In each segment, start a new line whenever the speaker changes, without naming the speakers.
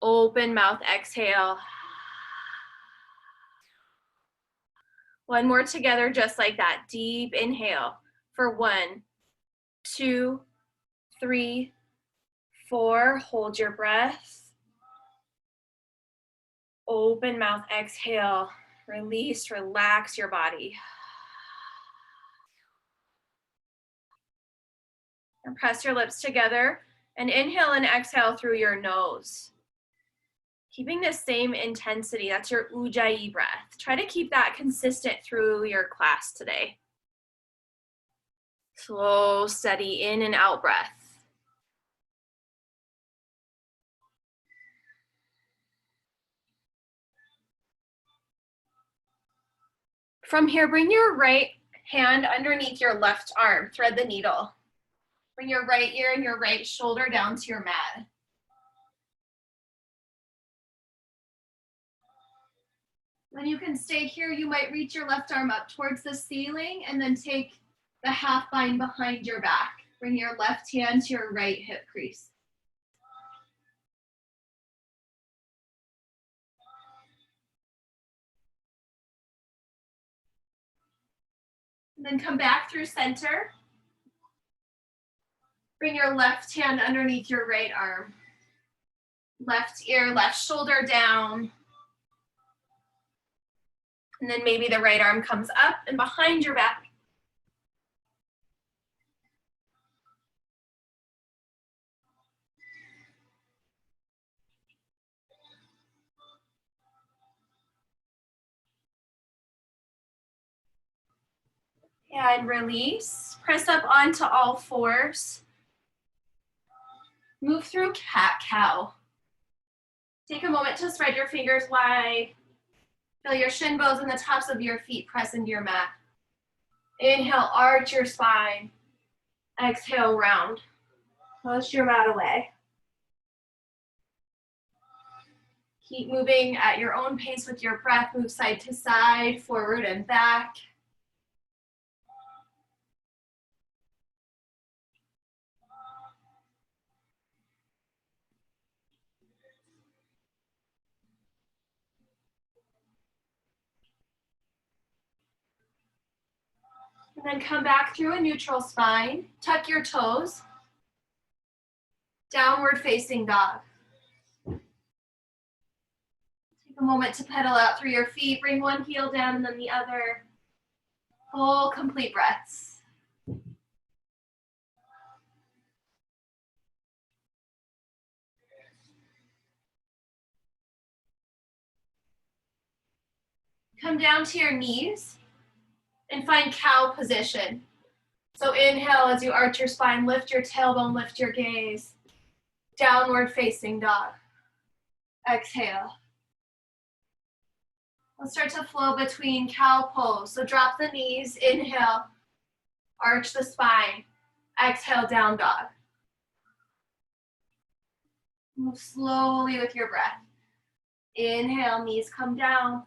Open mouth, exhale. One more together, just like that. Deep inhale for 1, 2, 3, 4. Hold your breath. Open mouth, exhale. Release, relax your body. And press your lips together and inhale and exhale through your nose. Keeping the same intensity, that's your Ujjayi breath. Try to keep that consistent through your class today. Slow, steady in and out breath. From here, bring your right hand underneath your left arm. Thread the needle. Bring your right ear and your right shoulder down to your mat. When you can stay here, you might reach your left arm up towards the ceiling and then take the half bind behind your back. Bring your left hand to your right hip crease. And then come back through center. Bring your left hand underneath your right arm. Left ear, left shoulder down. And then maybe the right arm comes up and behind your back. And release. Press up onto all fours. Move through cat-cow. Take a moment to spread your fingers wide. Feel your shin bones and the tops of your feet press into your mat. Inhale, arch your spine. Exhale, round. Push your mat away. Keep moving at your own pace with your breath. Move side to side, forward and back. And then come back through a neutral spine. Tuck your toes. Downward facing dog. Take a moment to pedal out through your feet. Bring one heel down and then the other. Full, complete breaths. Come down to your knees and find cow position. So inhale as you arch your spine, lift your tailbone, lift your gaze. Downward facing dog. Exhale. Let's start to flow between cow pose. So drop the knees, inhale, arch the spine. Exhale, down dog. Move slowly with your breath. Inhale, knees come down,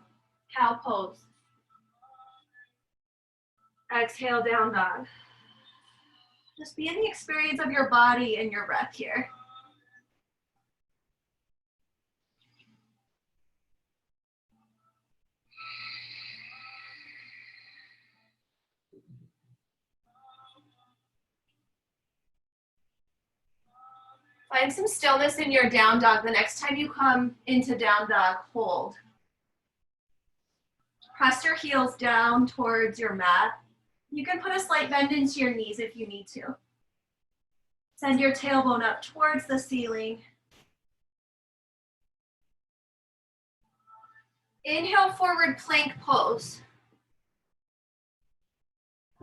cow pose. Exhale, down dog. Just be in the experience of your body and your breath here. Find some stillness in your down dog. The next time you come into down dog, hold. Press your heels down towards your mat. You can put a slight bend into your knees if you need to. Send your tailbone up towards the ceiling. Inhale, forward plank pose.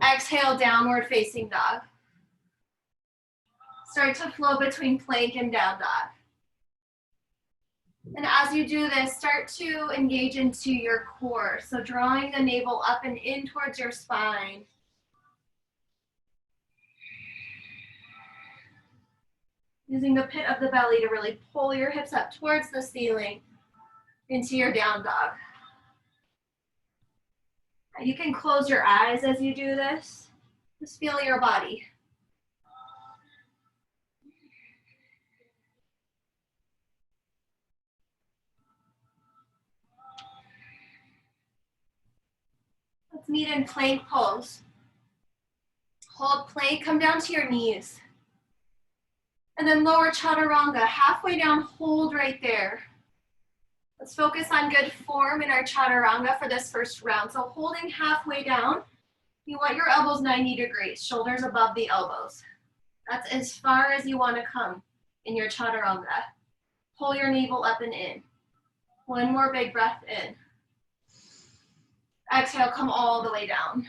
Exhale, downward facing dog. Start to flow between plank and down dog. And as you do this, start to engage into your core. So drawing the navel up and in towards your spine. Using the pit of the belly to really pull your hips up towards the ceiling into your down dog. You can close your eyes as you do this. Just feel your body. meet in plank pose. Hold plank, come down to your knees. And then lower chaturanga, halfway down, hold right there. Let's focus on good form in our chaturanga for this first round. So holding halfway down, you want your elbows 90 degrees, shoulders above the elbows. That's as far as you want to come in your chaturanga. Pull your navel up and in. One more big breath in. Exhale, come all the way down.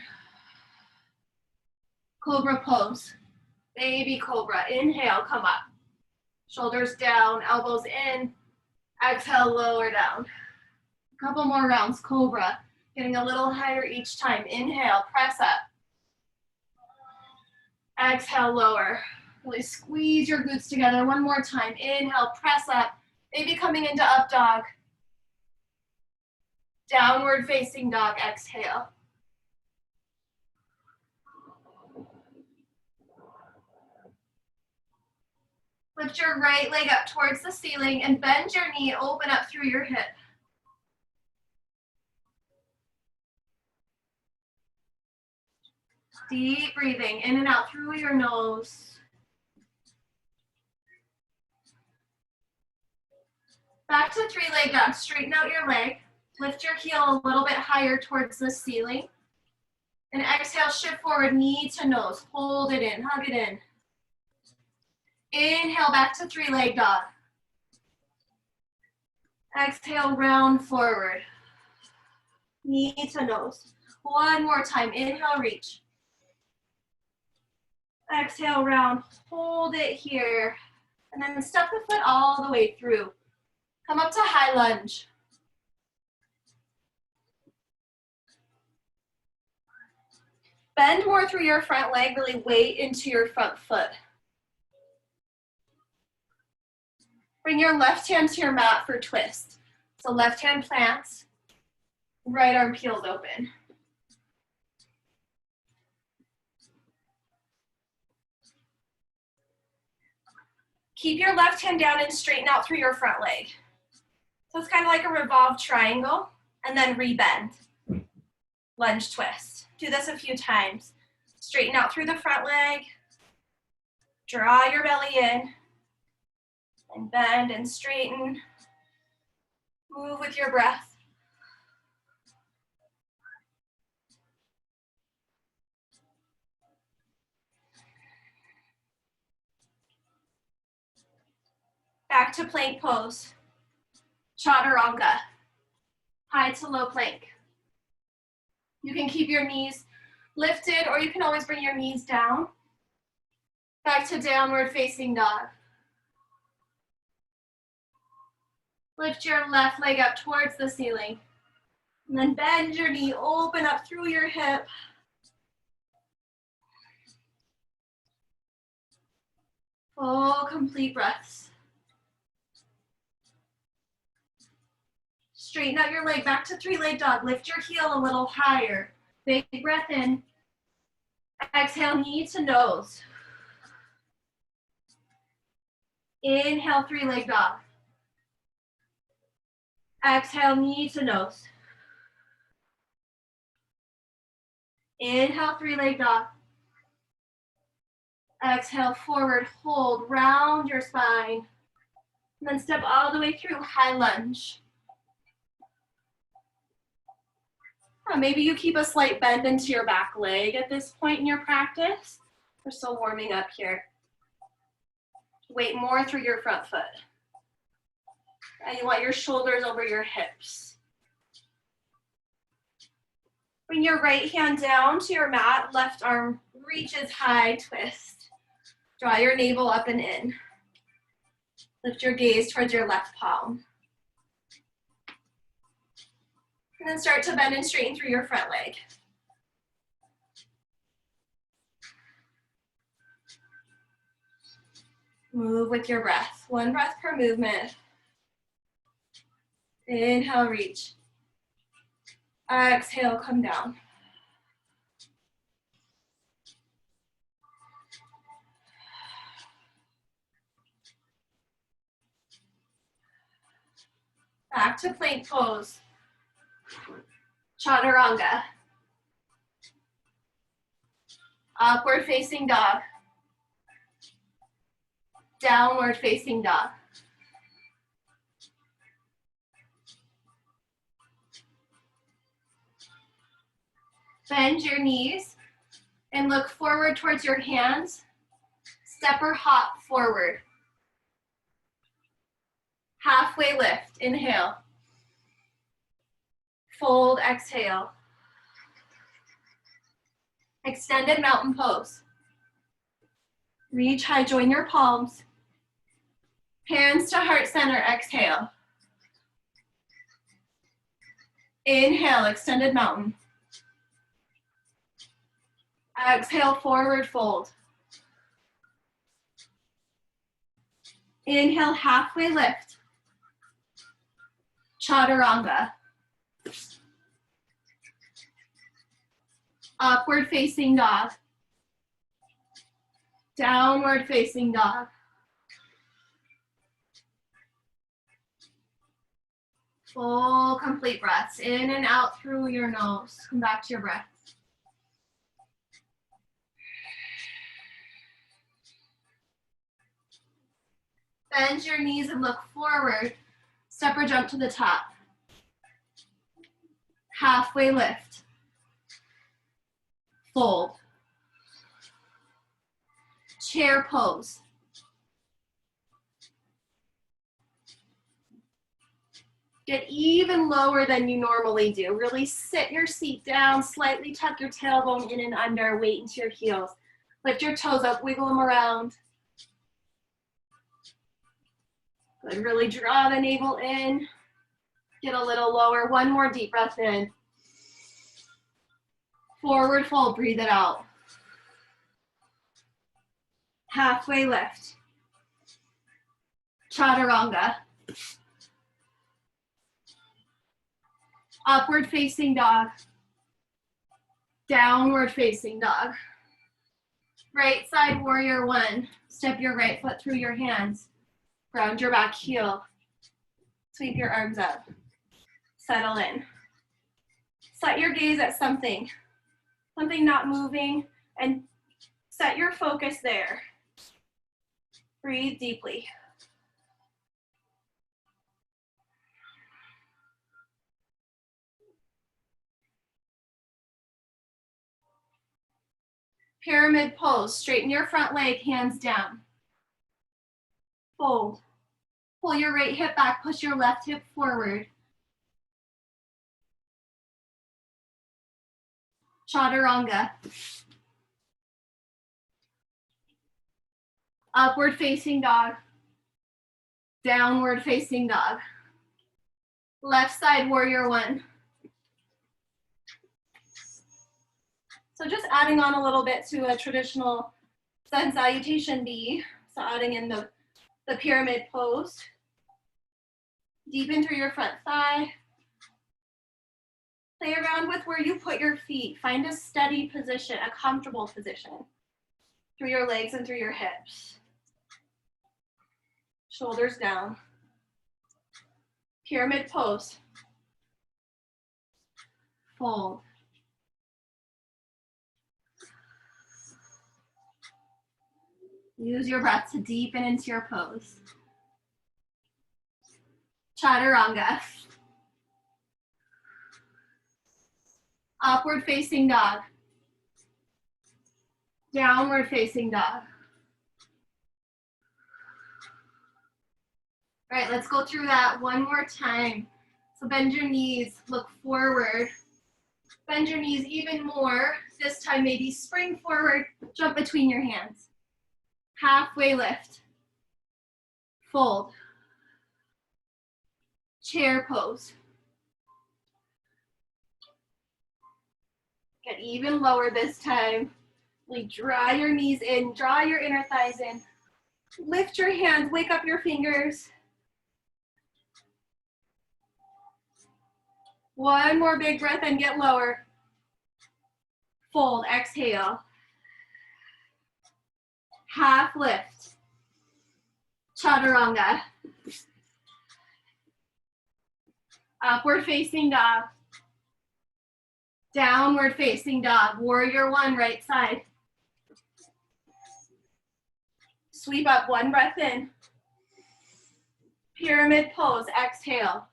Cobra pose. Baby cobra. Inhale, come up. Shoulders down, elbows in. Exhale, lower down. A couple more rounds, cobra. Getting a little higher each time. Inhale, press up. Exhale, lower. Really squeeze your glutes together. One more time. Inhale, press up. Maybe coming into up dog. Downward facing dog. Exhale. Lift your right leg up towards the ceiling and bend your knee, open up through your hip. Deep breathing in and out through your nose. Back to three-leg dog. Straighten out your leg. Lift your heel a little bit higher towards the ceiling. And exhale, shift forward, knee to nose. Hold it in, hug it in. Inhale, back to three-leg dog. Exhale, round forward. Knee to nose. One more time. Inhale, reach. Exhale, round. Hold it here. And then step the foot all the way through. Come up to high lunge. Bend more through your front leg, really weight into your front foot. Bring your left hand to your mat for twist. So left hand plants, right arm peeled open. Keep your left hand down and straighten out through your front leg. So it's kind of like a revolved triangle, and then rebend. Lunge twist. Do this a few times. Straighten out through the front leg. Draw your belly in. And bend and straighten. Move with your breath. Back to plank pose. Chaturanga. High to low plank. You can keep your knees lifted, or you can always bring your knees down. Back to downward facing dog. Lift your left leg up towards the ceiling. And then bend your knee, open up through your hip. Full, complete breaths. Straighten out your leg back to three-leg dog. Lift your heel a little higher. Big breath in. Exhale, knee to nose. Inhale, three-leg dog. Exhale, knee to nose. Inhale, three-leg dog. Exhale, forward, hold, round your spine. And then step all the way through, high lunge. Maybe you keep a slight bend into your back leg at this point in your practice. We're still warming up here. Weight more through your front foot. And you want your shoulders over your hips. Bring your right hand down to your mat, left arm reaches high, twist. Draw your navel up and in. Lift your gaze towards your left palm. And then start to bend and straighten through your front leg. Move with your breath. One breath per movement. Inhale, reach. Exhale, come down. Back to plank pose. Chaturanga. Upward facing dog. Downward facing dog. Bend your knees and look forward towards your hands. Step or hop forward. Halfway lift, inhale. Fold, exhale. Extended mountain pose. Reach high, join your palms. Hands to heart center, exhale. Inhale, extended mountain. Exhale, forward fold. Inhale, halfway lift. Chaturanga. Upward facing dog. Downward facing dog. Full complete breaths in and out through your nose. Come back to your breath. Bend your knees and look forward. Step or jump to the top. Halfway lift. Fold. Chair pose. Get even lower than you normally do. Really sit your seat down, slightly tuck your tailbone in and under, weight into your heels. Lift your toes up, wiggle them around. Good, really draw the navel in. Get a little lower, one more deep breath in. Forward fold, breathe it out. Halfway lift. Chaturanga. Upward facing dog. Downward facing dog. Right side warrior one. Step your right foot through your hands. Ground your back heel. Sweep your arms up. Settle in. Set your gaze at something not moving, and set your focus there. Breathe deeply. Pyramid pose. Straighten your front leg, hands down. Fold. Pull your right hip back, push your left hip forward. Chaturanga. Upward facing dog. Downward facing dog. Left side warrior one. So just adding on a little bit to a traditional sun salutation B. So adding in the pyramid pose. Deepen through your front thigh. Play around with where you put your feet. Find a steady position, a comfortable position. Through your legs and through your hips. Shoulders down. Pyramid pose. Fold. Use your breath to deepen into your pose. Chaturanga. Upward facing dog. Downward facing dog. All right, let's go through that one more time. So bend your knees, look forward. Bend your knees even more. This time maybe spring forward, jump between your hands. Halfway lift. Fold. Chair pose. Get even lower this time. Really draw your knees in, draw your inner thighs in. Lift your hands, wake up your fingers. One more big breath and get lower. Fold, exhale. Half lift. Chaturanga. Upward facing dog. Downward facing dog. Warrior one, right side. Sweep up, one breath in. Pyramid pose, exhale.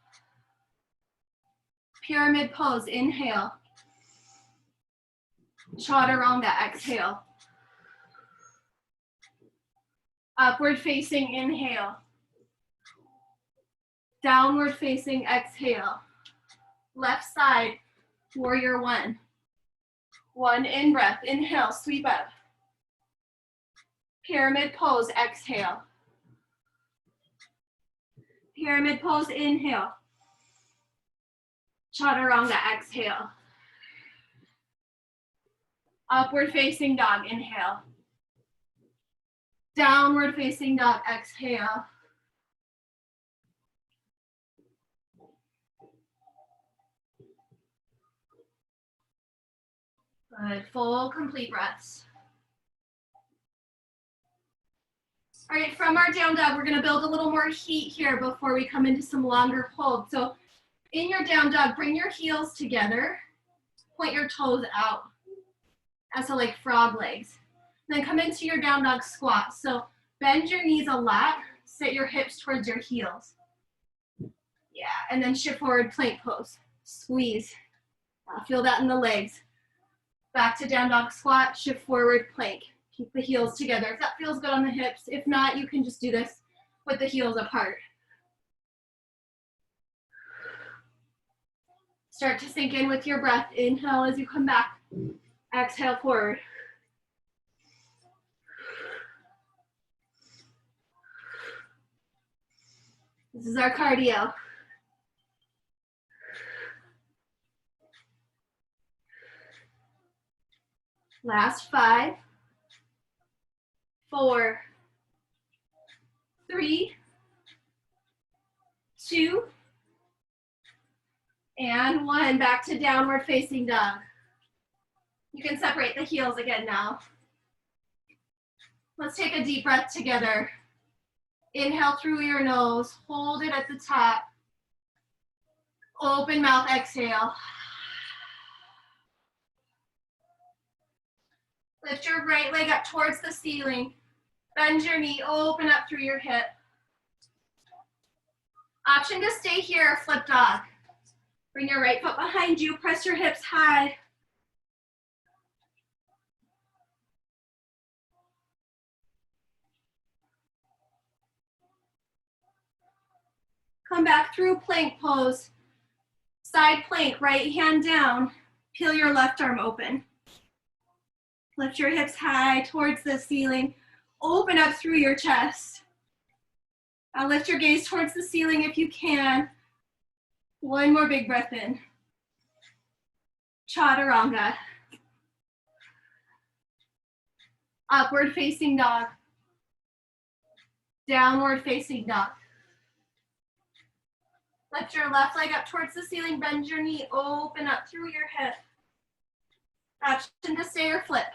Pyramid pose, inhale. Chaturanga, exhale. Upward facing, inhale. Downward facing, exhale. Left side, warrior one. One in breath, inhale, sweep up. Pyramid pose, exhale. Pyramid pose, inhale. Chaturanga, exhale. Upward facing dog, inhale. Downward facing dog, exhale. Good, full, complete breaths. All right, from our down dog, we're gonna build a little more heat here before we come into some longer hold. So in your down dog, bring your heels together, point your toes out, as so like frog legs. And then come into your down dog squat. So bend your knees a lot, sit your hips towards your heels. Yeah, and then shift forward, plank pose, squeeze. Feel that in the legs. Back to down dog squat, shift forward, plank. Keep the heels together. If that feels good on the hips, if not, you can just do this with the heels apart. Start to sink in with your breath. Inhale as you come back. Exhale forward. This is our cardio. Last 5, 4, 3, 2, and 1. Back to downward facing dog. You can separate the heels again now. Let's take a deep breath together. Inhale through your nose, hold it at the top. Open mouth, exhale. Lift your right leg up towards the ceiling. Bend your knee, open up through your hip. Option to stay here, flip dog. Bring your right foot behind you, press your hips high. Come back through plank pose. Side plank, right hand down. Peel your left arm open. Lift your hips high towards the ceiling. Open up through your chest. Now lift your gaze towards the ceiling if you can. One more big breath in. Chaturanga. Upward facing dog. Downward facing dog. Lift your left leg up towards the ceiling, bend your knee, open up through your hip. Option to stay or flip.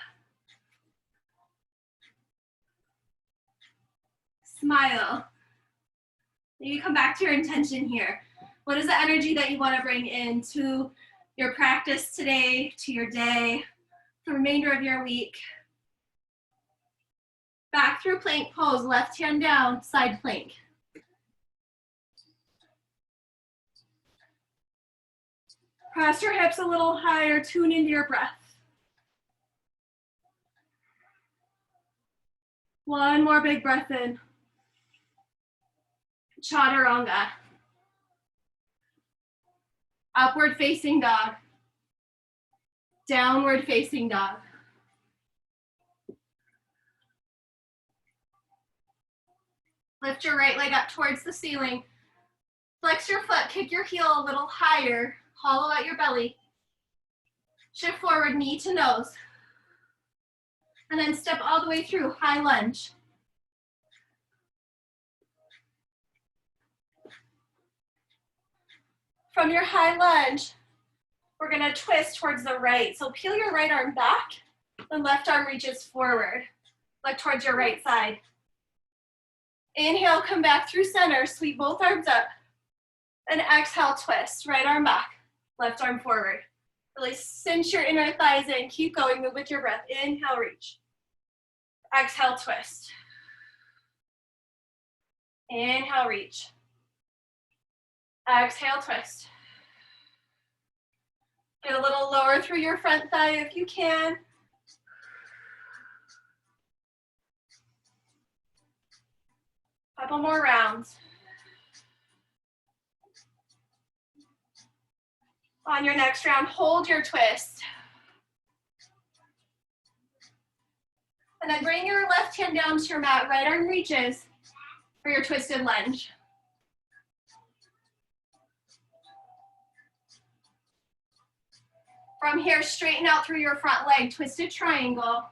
Smile. Maybe come back to your intention here. What is the energy that you want to bring into your practice today, to your day, the remainder of your week? Back through plank pose, left hand down, side plank. Press your hips a little higher, tune into your breath. One more big breath in. Chaturanga. Upward facing dog. Downward facing dog. Lift your right leg up towards the ceiling. Flex your foot, kick your heel a little higher. Hollow out your belly. Shift forward, knee to nose. And then step all the way through, high lunge. From your high lunge, we're gonna twist towards the right. So peel your right arm back, the left arm reaches forward. Look towards your right side. Inhale, come back through center, sweep both arms up. And exhale, twist, right arm back, left arm forward. Really cinch your inner thighs in, keep going, move with your breath. Inhale, reach. Exhale, twist. Inhale, reach. Exhale, twist. Get a little lower through your front thigh if you can. Couple more rounds. On your next round, hold your twist. And then bring your left hand down to your mat, right arm reaches for your twisted lunge. From here, straighten out through your front leg, twisted triangle.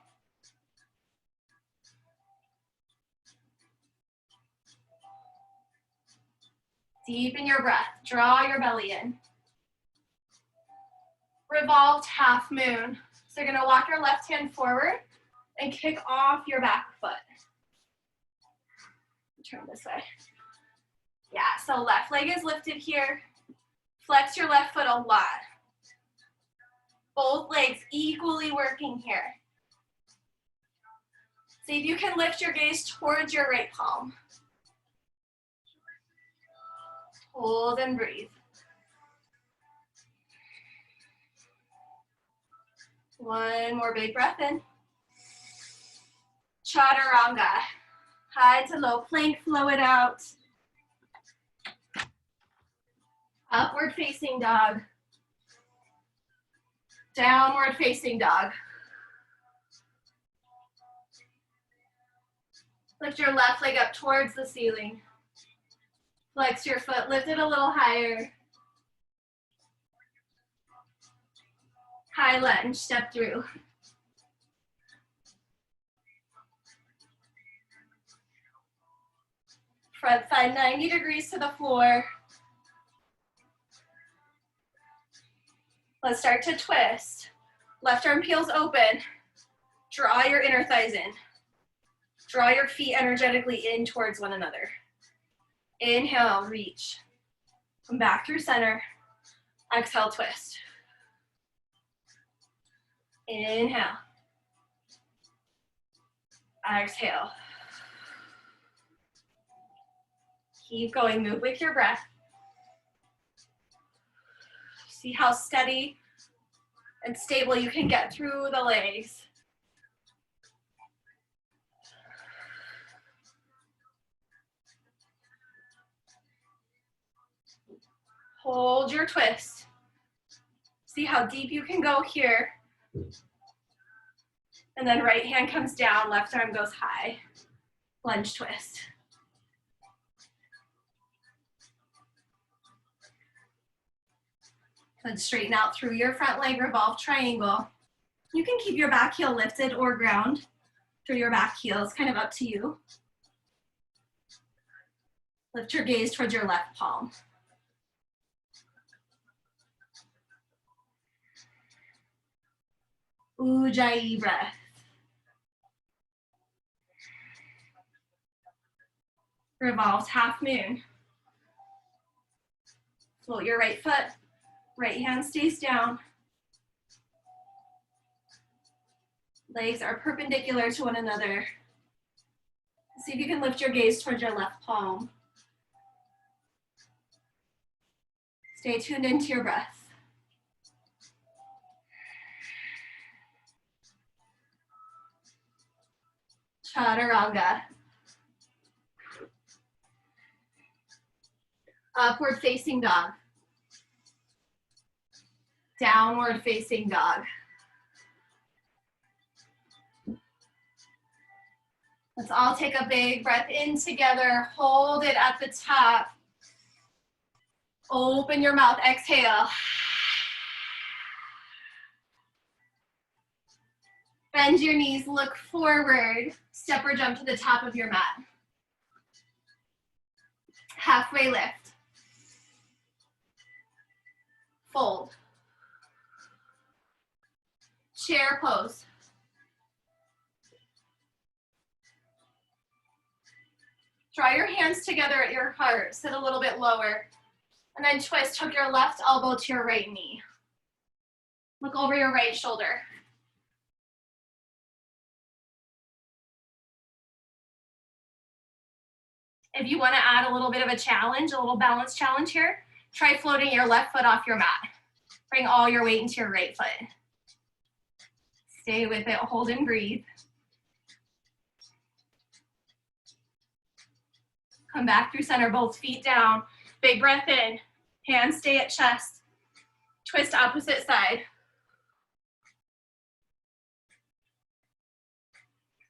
Deepen your breath, draw your belly in. Revolved half moon. So you're gonna walk your left hand forward and kick off your back foot. Turn this way. Yeah, so left leg is lifted here. Flex your left foot a lot. Both legs equally working here. See if you can lift your gaze towards your right palm. Hold and breathe. One more big breath in. Chaturanga. High to low plank, flow it out. Upward facing dog. Downward facing dog. Lift your left leg up towards the ceiling. Flex your foot, lift it a little higher. High lunge, step through. Front thigh 90 degrees to the floor. Let's start to twist. Left arm peels open. Draw your inner thighs in. Draw your feet energetically in towards one another. Inhale, reach. Come back through center. Exhale, twist. Inhale. Exhale. Keep going, move with your breath. See how steady and stable you can get through the legs. Hold your twist. See how deep you can go here. And then right hand comes down, left arm goes high. Lunge twist. Then straighten out through your front leg, revolve triangle. You can keep your back heel lifted or ground through your back heel. It's kind of up to you. Lift your gaze towards your left palm. Ujjayi breath. Revolves half moon. Float your right foot. Right hand stays down. Legs are perpendicular to one another. See if you can lift your gaze towards your left palm. Stay tuned into your breath. Chaturanga. Upward facing dog. Downward facing dog. Let's all take a big breath in together. Hold it at the top. Open your mouth, exhale. Bend your knees, look forward. Step or jump to the top of your mat. Halfway lift. Fold. Chair pose. Draw your hands together at your heart. Sit a little bit lower. And then twist, hook your left elbow to your right knee. Look over your right shoulder. If you want to add a little bit of a challenge, a little balance challenge here, try floating your left foot off your mat. Bring all your weight into your right foot. Stay with it, hold and breathe. Come back through center, both feet down. Big breath in, hands stay at chest. Twist opposite side.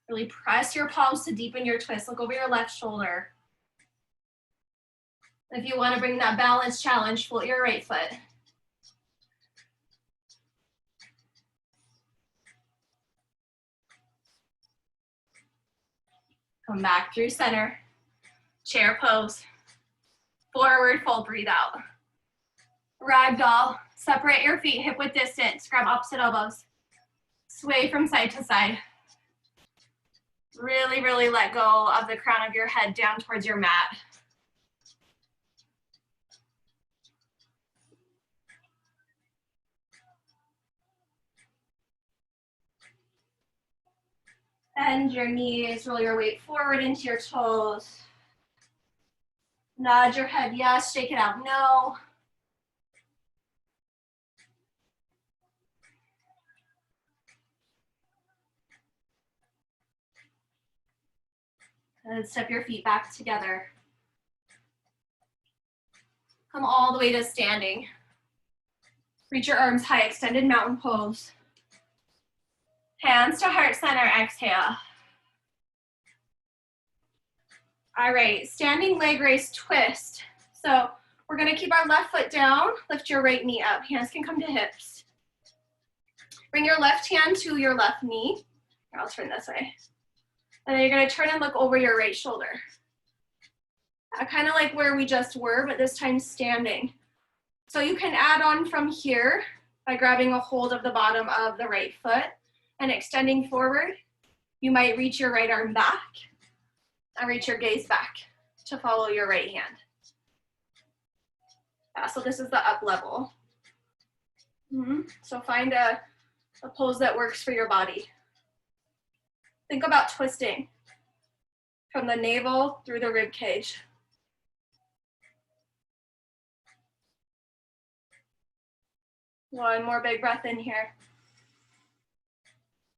Really press your palms to deepen your twist. Look over your left shoulder. If you want to bring that balance challenge, float your right foot. Come back through center. Chair pose. Forward fold, breathe out. Ragdoll. Separate your feet hip width distance. Grab opposite elbows. Sway from side to side. Really, really let go of the crown of your head down towards your mat. Bend your knees, roll your weight forward into your toes. Nod your head yes, shake it out no. And step your feet back together. Come all the way to standing. Reach your arms high, extended mountain pose. Hands to heart center, exhale. All right, standing leg raise twist. So we're gonna keep our left foot down, lift your right knee up. Hands can come to hips. Bring your left hand to your left knee. Here, I'll turn this way. And then you're gonna turn and look over your right shoulder. Kind of like where we just were, but this time standing. So you can add on from here by grabbing a hold of the bottom of the right foot and extending forward. You might reach your right arm back and reach your gaze back to follow your right hand. So this is the up level. So find a pose that works for your body. Think about twisting from the navel through the rib cage. One more big breath in here.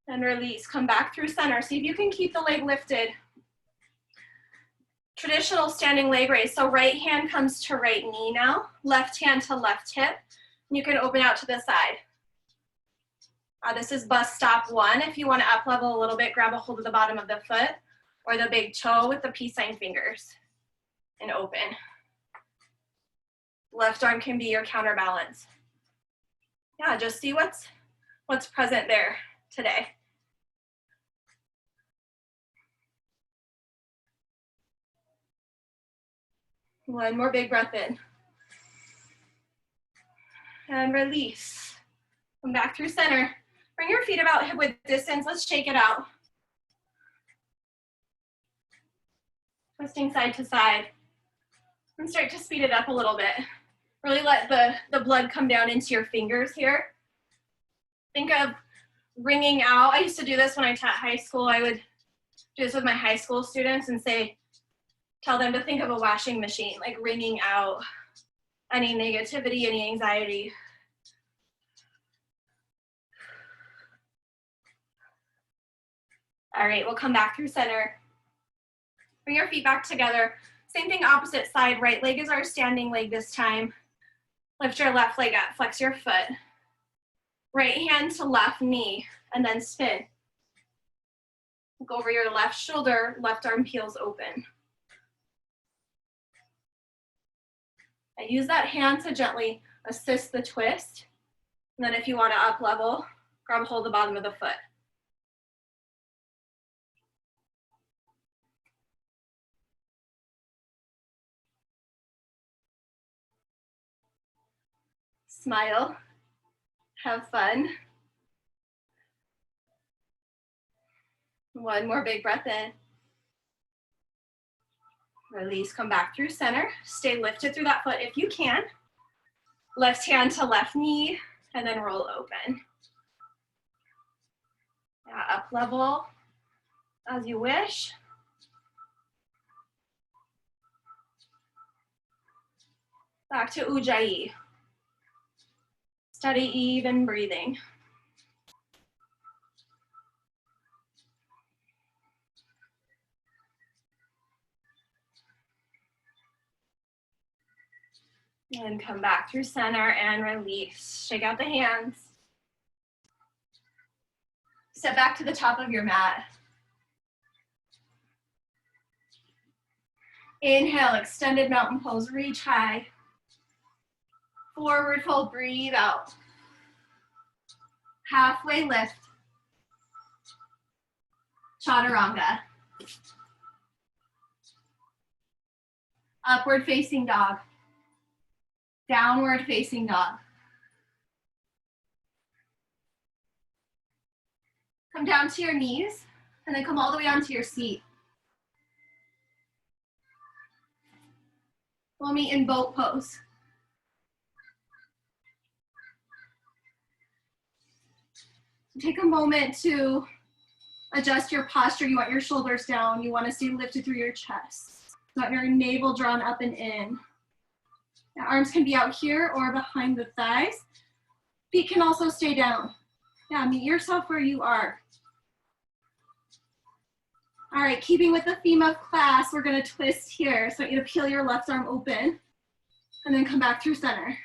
And release, come back through center. See if you can keep the leg lifted. Traditional standing leg raise. So right hand comes to right knee now, left hand to left hip. You can open out to the side. This is bus stop one. If you want to up level a little bit, grab a hold of the bottom of the foot or the big toe with the peace sign fingers and open. Left arm can be your counterbalance. Yeah, just see what's present there today. One more big breath in. And release. Come back through center. Bring your feet about hip width distance. Let's shake it out. Twisting side to side. And start to speed it up a little bit. Really let the blood come down into your fingers here. Think of wringing out. I used to do this when I taught high school. I would do this with my high school students and tell them to think of a washing machine, like wringing out any negativity, any anxiety. All right, we'll come back through center. Bring your feet back together. Same thing, opposite side. Right leg is our standing leg this time. Lift your left leg up, flex your foot. Right hand to left knee, and then spin. Look over your left shoulder, left arm peels open. And use that hand to gently assist the twist. And then if you want to up level, grab hold of the bottom of the foot. Smile, have fun. One more big breath in. Release, come back through center. Stay lifted through that foot if you can. Left hand to left knee, and then roll open. Up level as you wish. Back to Ujjayi. Steady, even breathing. And come back through center and release. Shake out the hands. Step back to the top of your mat. Inhale, extended mountain pose, reach high. Forward fold, breathe out. Halfway lift. Chaturanga. Upward facing dog. Downward facing dog. Come down to your knees and then come all the way onto your seat. We'll meet in boat pose. Take a moment to adjust your posture. You want your shoulders down. You want to stay lifted through your chest. You want your navel drawn up and in. Now, arms can be out here or behind the thighs. Feet can also stay down. Yeah, meet yourself where you are. All right, keeping with the theme of class, we're gonna twist here. So I want you to peel your left arm open and then come back through center.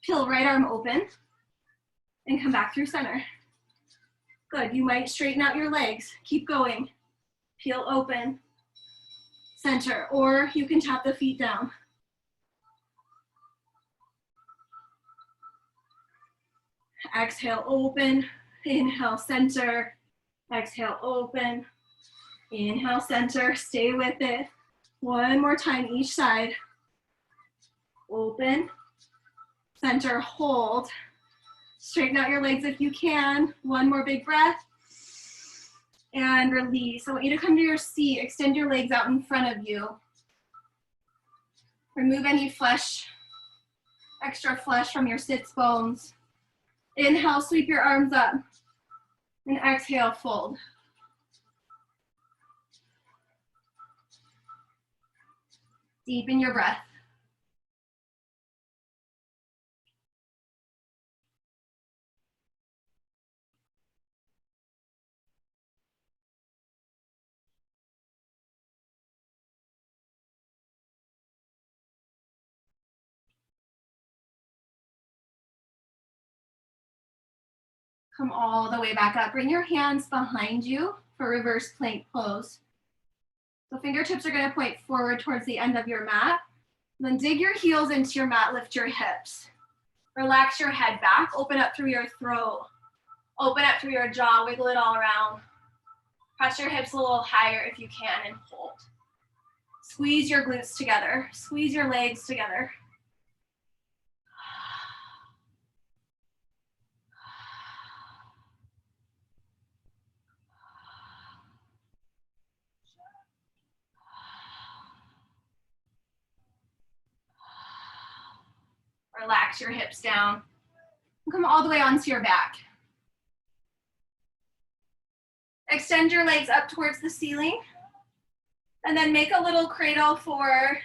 Peel right arm open and come back through center. Good, you might straighten out your legs. Keep going. Peel open, center, or you can tap the feet down. Exhale, open, inhale, center. Exhale, open, inhale, center, stay with it. One more time each side. Open, center, hold. Straighten out your legs if you can. One more big breath. And release. I want you to come to your seat. Extend your legs out in front of you. Remove any flesh, extra flesh from your sits bones. Inhale, sweep your arms up. And exhale, fold. Deepen your breath. Come all the way back up. Bring your hands behind you for reverse plank pose. So fingertips are going to point forward towards the end of your mat. Then dig your heels into your mat, lift your hips. Relax your head back, open up through your throat. Open up through your jaw, wiggle it all around. Press your hips a little higher if you can and hold. Squeeze your glutes together, squeeze your legs together. Relax your hips down. Come all the way onto your back. Extend your legs up towards the ceiling. And then make a little cradle for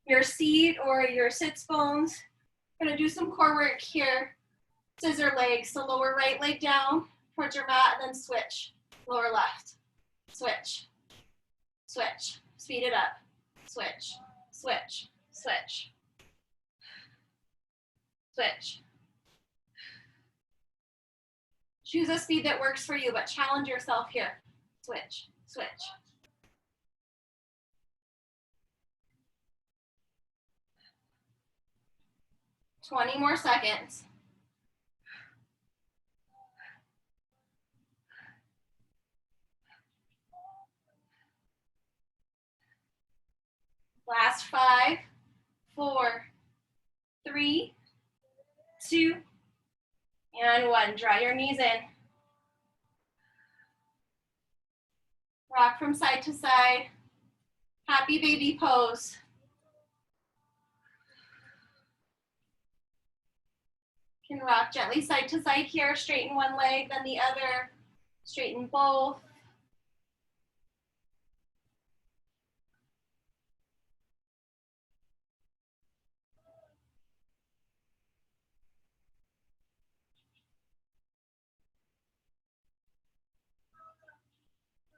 your seat or your sits bones. We're gonna do some core work here. Scissor legs, so lower right leg down towards your mat and then switch. Lower left, switch, switch. Speed it up, switch, switch, switch. Switch. Choose a speed that works for you, but challenge yourself here. Switch, switch. Twenty more seconds. Last 5, 4, 3, 2, and 1. Draw your knees in. Rock from side to side. Happy baby pose. You can rock gently side to side here. Straighten one leg, then the other. Straighten both.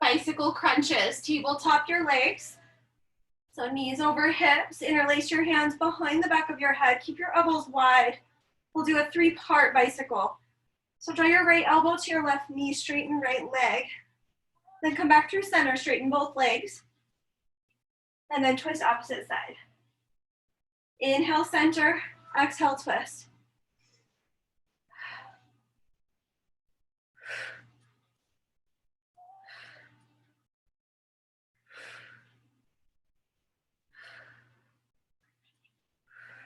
Bicycle crunches. Tabletop your legs. So knees over hips. Interlace your hands behind the back of your head. Keep your elbows wide. We'll do a 3-part bicycle. So draw your right elbow to your left knee, straighten right leg. Then come back through center, straighten both legs. And then twist opposite side. Inhale, center. Exhale, twist.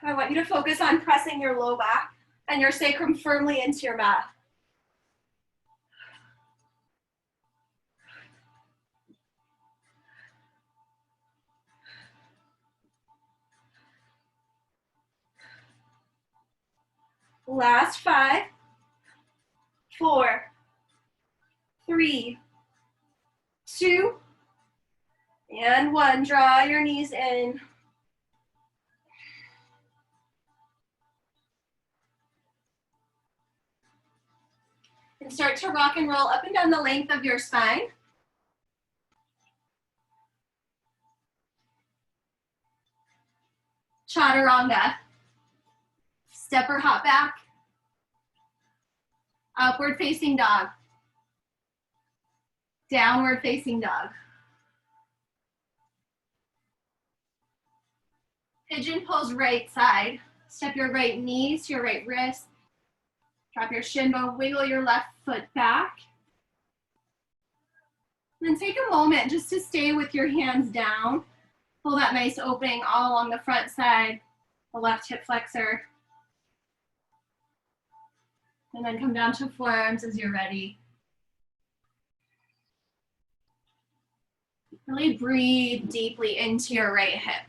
I want you to focus on pressing your low back and your sacrum firmly into your mat. Last 5, 4, 3, 2, and 1. Draw your knees in. And start to rock and roll up and down the length of your spine. Chaturanga. Step or hop back. Upward facing dog. Downward facing dog. Pigeon pose right side. Step your right knees to your right wrist. Drop your shin bone, wiggle your left foot back. Then take a moment just to stay with your hands down. Pull that nice opening all along the front side, the left hip flexor. And then come down to forearms as you're ready. Really breathe deeply into your right hip.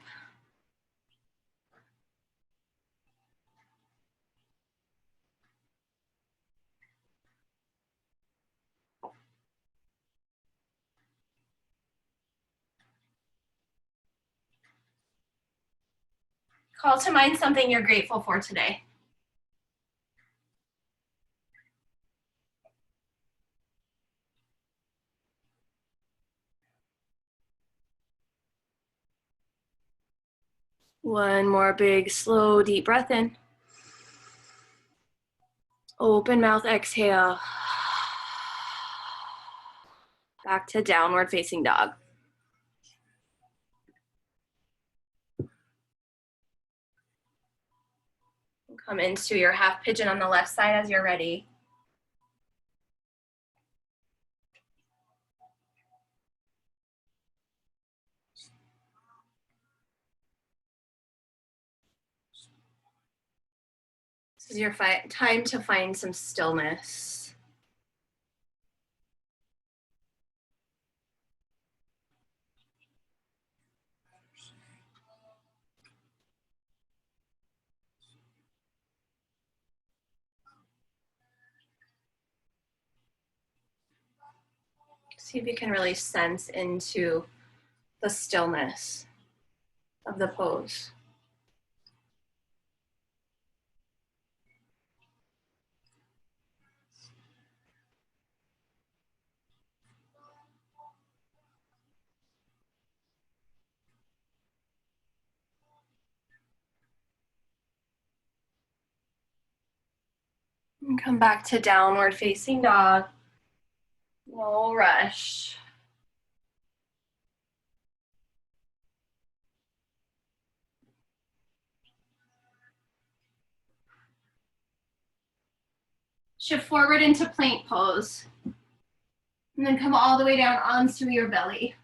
Call to mind something you're grateful for today. One more big, slow, deep breath in. Open mouth, exhale. Back to downward facing dog. Come into your half pigeon on the left side as you're ready. This is your time to find some stillness. See if you can really sense into the stillness of the pose. And come back to downward facing dog. No rush. Shift forward into plank pose. And then come all the way down onto your belly.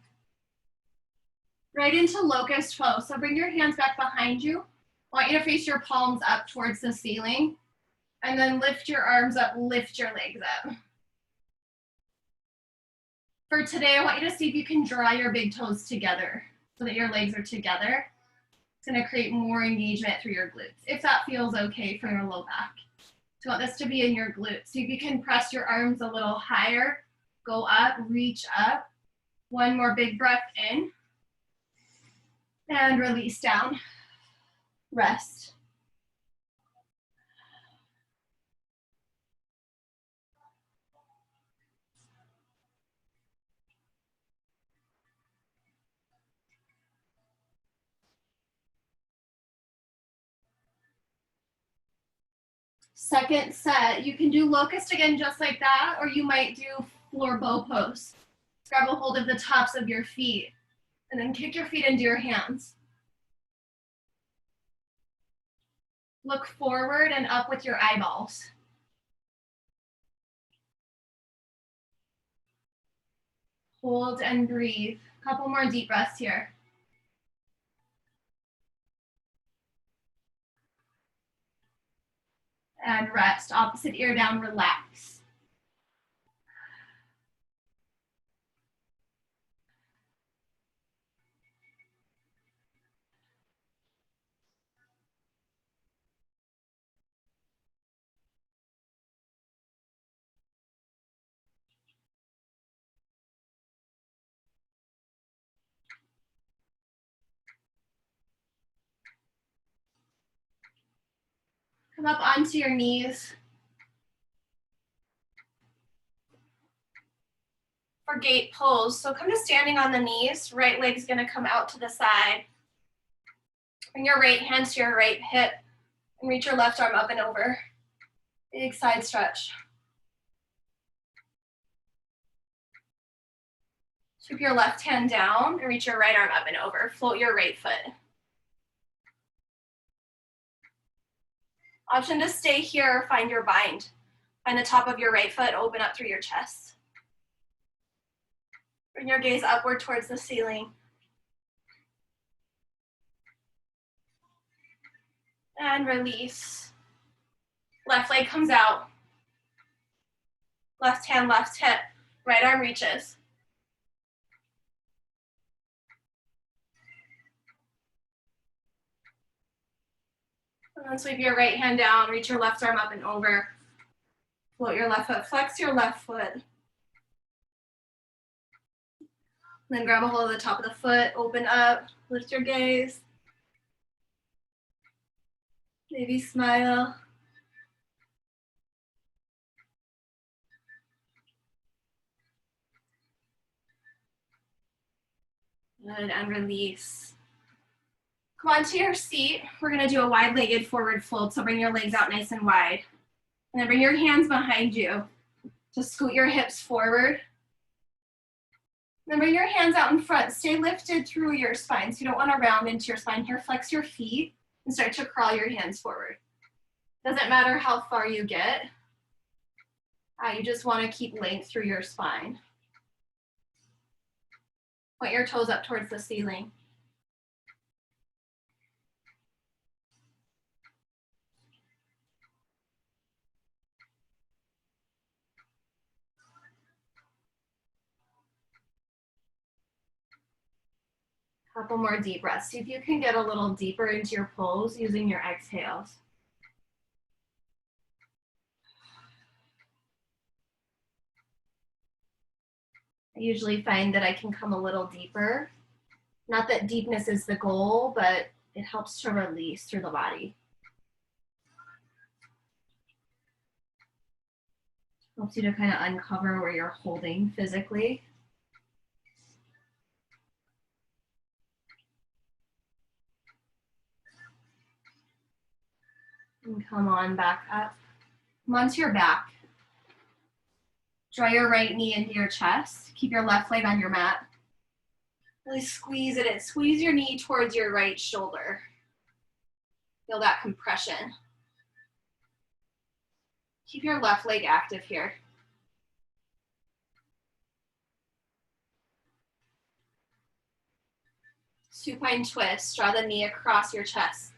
Right into locust pose. So bring your hands back behind you. I want you to face your palms up towards the ceiling. And then lift your arms up, lift your legs up. For today, I want you to see if you can draw your big toes together so that your legs are together. It's gonna create more engagement through your glutes, if that feels okay for your low back. So I want this to be in your glutes. See if you can press your arms a little higher, go up, reach up. One more big breath in. And release down, rest. Second set, you can do locust again just like that, or you might do floor bow pose. Grab a hold of the tops of your feet and then kick your feet into your hands. Look forward and up with your eyeballs. Hold and breathe. A couple more deep breaths here. And rest. Opposite ear down, relax. Come up onto your knees. For gate pose, so come to standing on the knees. Right leg's gonna come out to the side. Bring your right hand to your right hip and reach your left arm up and over. Big side stretch. Sweep your left hand down and reach your right arm up and over. Float your right foot. Option to stay here or find your bind. Find the top of your right foot, open up through your chest. Bring your gaze upward towards the ceiling. And release. Left leg comes out. Left hand, left hip. Right arm reaches. And then sweep your right hand down, reach your left arm up and over. Float your left foot, flex your left foot. Then grab a hold of the top of the foot, open up, lift your gaze. Maybe smile. Good, and release. Come onto your seat. We're gonna do a wide-legged forward fold, so bring your legs out nice and wide. And then bring your hands behind you to scoot your hips forward. Then bring your hands out in front. Stay lifted through your spine, so you don't wanna round into your spine here. Flex your feet and start to crawl your hands forward. Doesn't matter how far you get. You just wanna keep length through your spine. Point your toes up towards the ceiling. Couple more deep breaths. See if you can get a little deeper into your pose using your exhales. I usually find that I can come a little deeper. Not that deepness is the goal, but it helps to release through the body. Helps you to kind of uncover where you're holding physically. And come on back up. Come onto your back. Draw your right knee into your chest. Keep your left leg on your mat. Really squeeze it in. Squeeze your knee towards your right shoulder. Feel that compression. Keep your left leg active here. Supine twist. Draw the knee across your chest.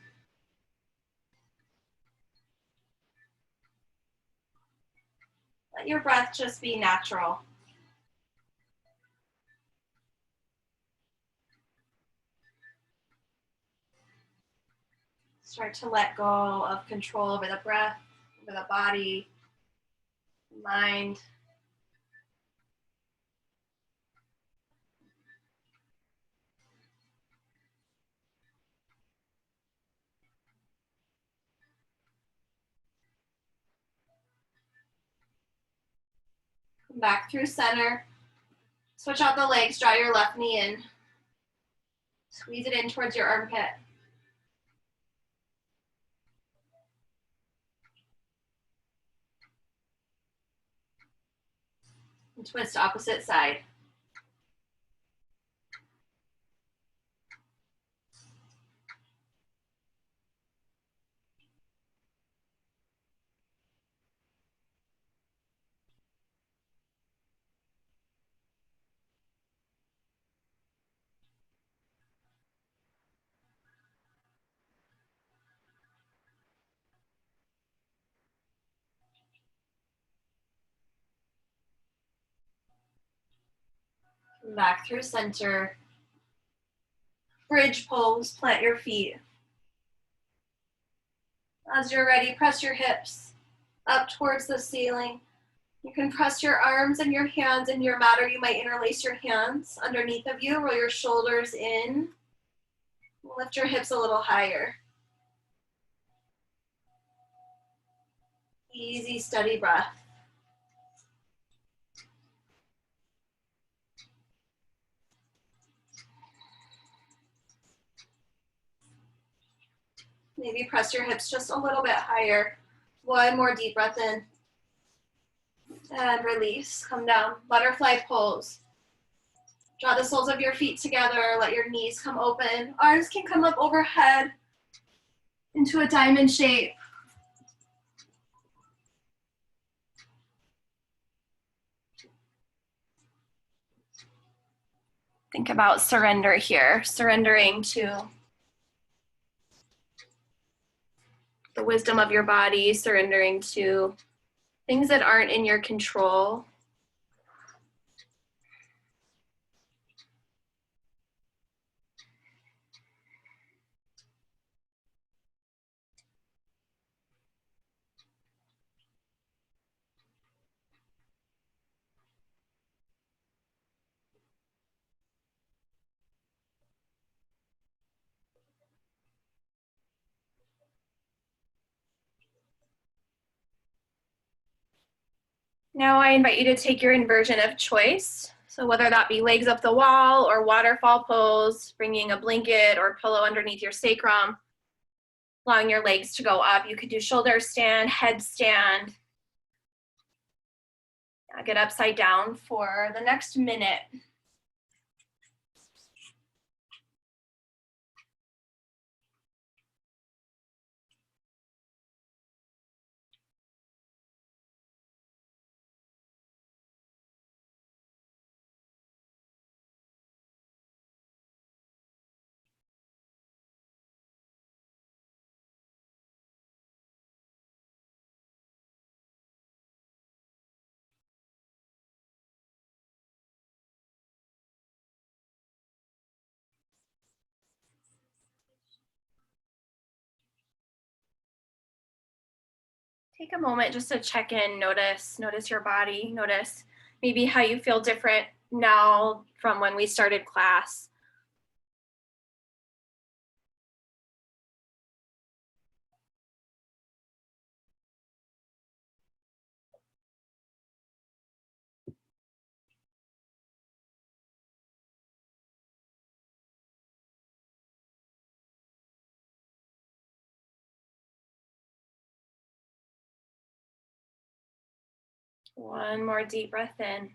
Let your breath just be natural. Start to let go of control over the breath, over the body, mind. Come back through center. Switch out the legs, draw your left knee in. Squeeze it in towards your armpit. And twist opposite side. Come back through center. Bridge pose, plant your feet. As you're ready, press your hips up towards the ceiling. You can press your arms and your hands in your mat, or you might interlace your hands underneath of you. Roll your shoulders in. Lift your hips a little higher. Easy, steady breath. Maybe press your hips just a little bit higher. One more deep breath in. And release, come down. Butterfly pose. Draw the soles of your feet together, let your knees come open. Arms can come up overhead into a diamond shape. Think about surrender here, surrendering to the wisdom of your body, surrendering to things that aren't in your control. Now I invite you to take your inversion of choice. So whether that be legs up the wall or waterfall pose, bringing a blanket or pillow underneath your sacrum, allowing your legs to go up. You could do shoulder stand, headstand. Get upside down for the next minute. Take a moment just to check in, notice your body, notice maybe how you feel different now from when we started class. One more deep breath in.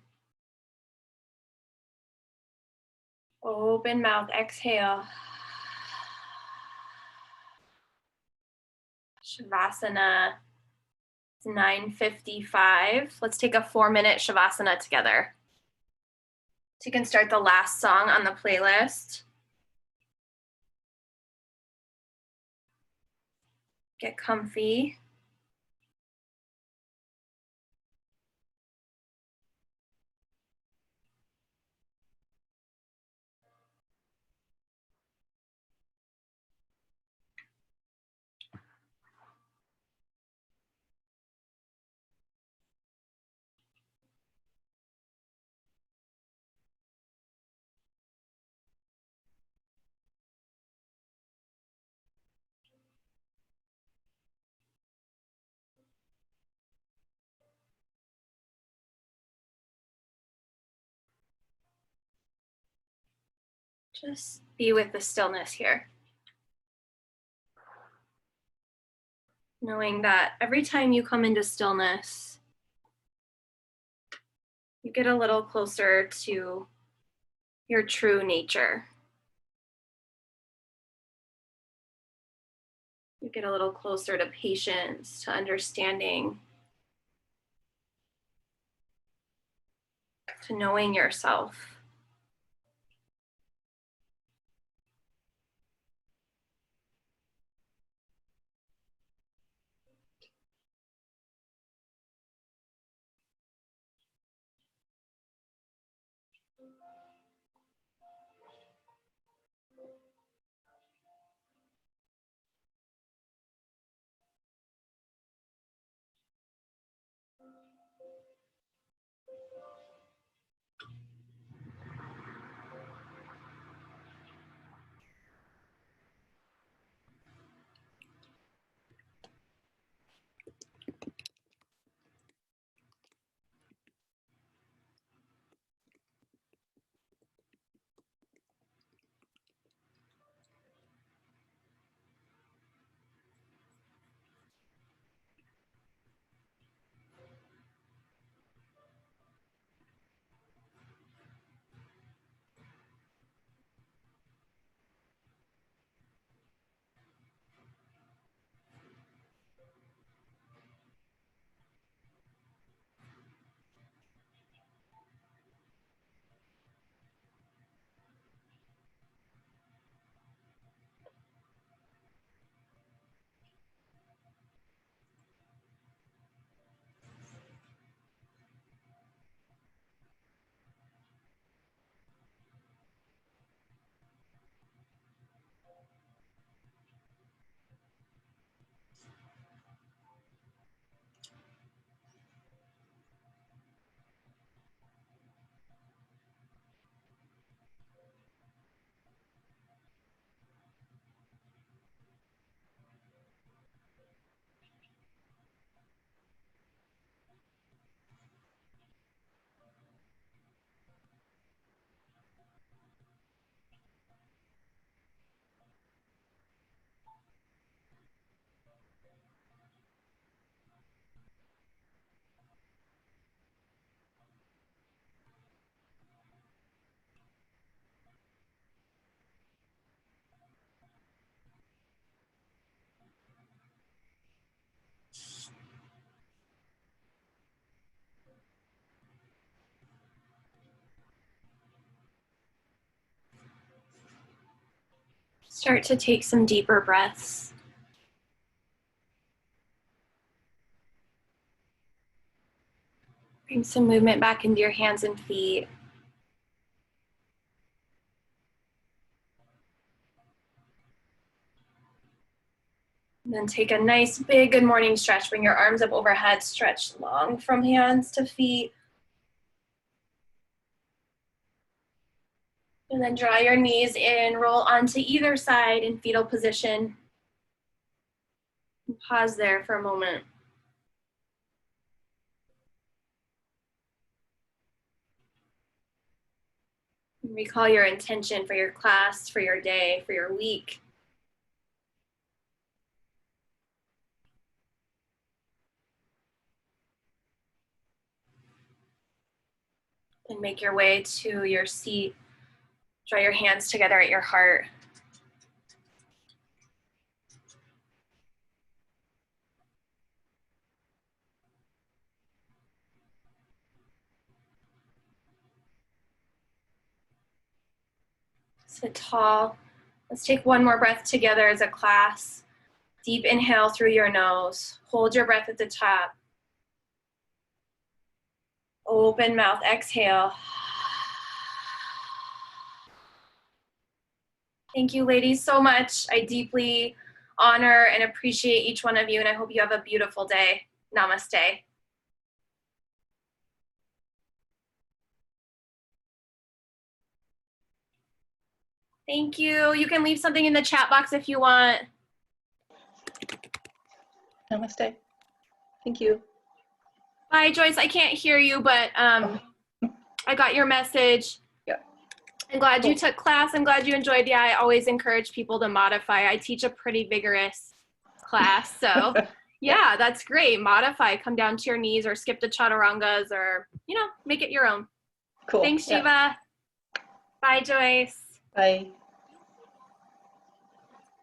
Open mouth, exhale. Shavasana. It's 9:55. Let's take a 4-minute Shavasana together. So you can start the last song on the playlist. Get comfy. Just be with the stillness here. Knowing that every time you come into stillness, you get a little closer to your true nature. You get a little closer to patience, to understanding, to knowing yourself. Start to take some deeper breaths. Bring some movement back into your hands and feet. And then take a nice big good morning stretch. Bring your arms up overhead, stretch long from hands to feet. And then draw your knees in, roll onto either side in fetal position. And pause there for a moment. And recall your intention for your class, for your day, for your week. And make your way to your seat. Draw your hands together at your heart. Sit tall. Let's take one more breath together as a class. Deep inhale through your nose. Hold your breath at the top. Open mouth, exhale. Thank you, ladies, so much. I deeply honor and appreciate each one of you, and I hope you have a beautiful day. Namaste. Thank you. You can leave something in the chat box if you want.
Namaste. Thank you.
Bye, Joyce. I can't hear you, but I got your message.
Yeah.
I'm glad you took class. I'm glad you enjoyed. Yeah, I always encourage people to modify. I teach a pretty vigorous class, so Yeah, that's great. Modify, come down to your knees or skip the chaturangas or, make it your own.
Cool.
Thanks,
Yeah.
Shiva. Bye, Joyce.
Bye.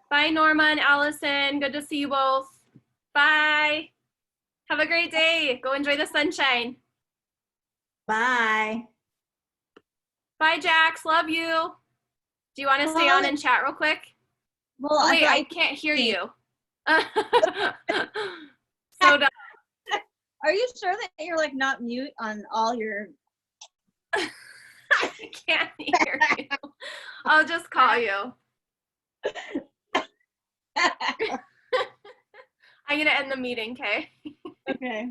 Bye, Norma and Allison. Good to see you both. Bye. Have a great day. Go enjoy the sunshine.
Bye.
Bye, Jax. Love you. Do you want to stay on and chat real quick?
Well,
Oh, wait, I can't hear you. So dumb.
Are you sure that you're like not mute on all your?
I can't hear you. I'll just call you. I'm going to end the meeting, okay?
Okay.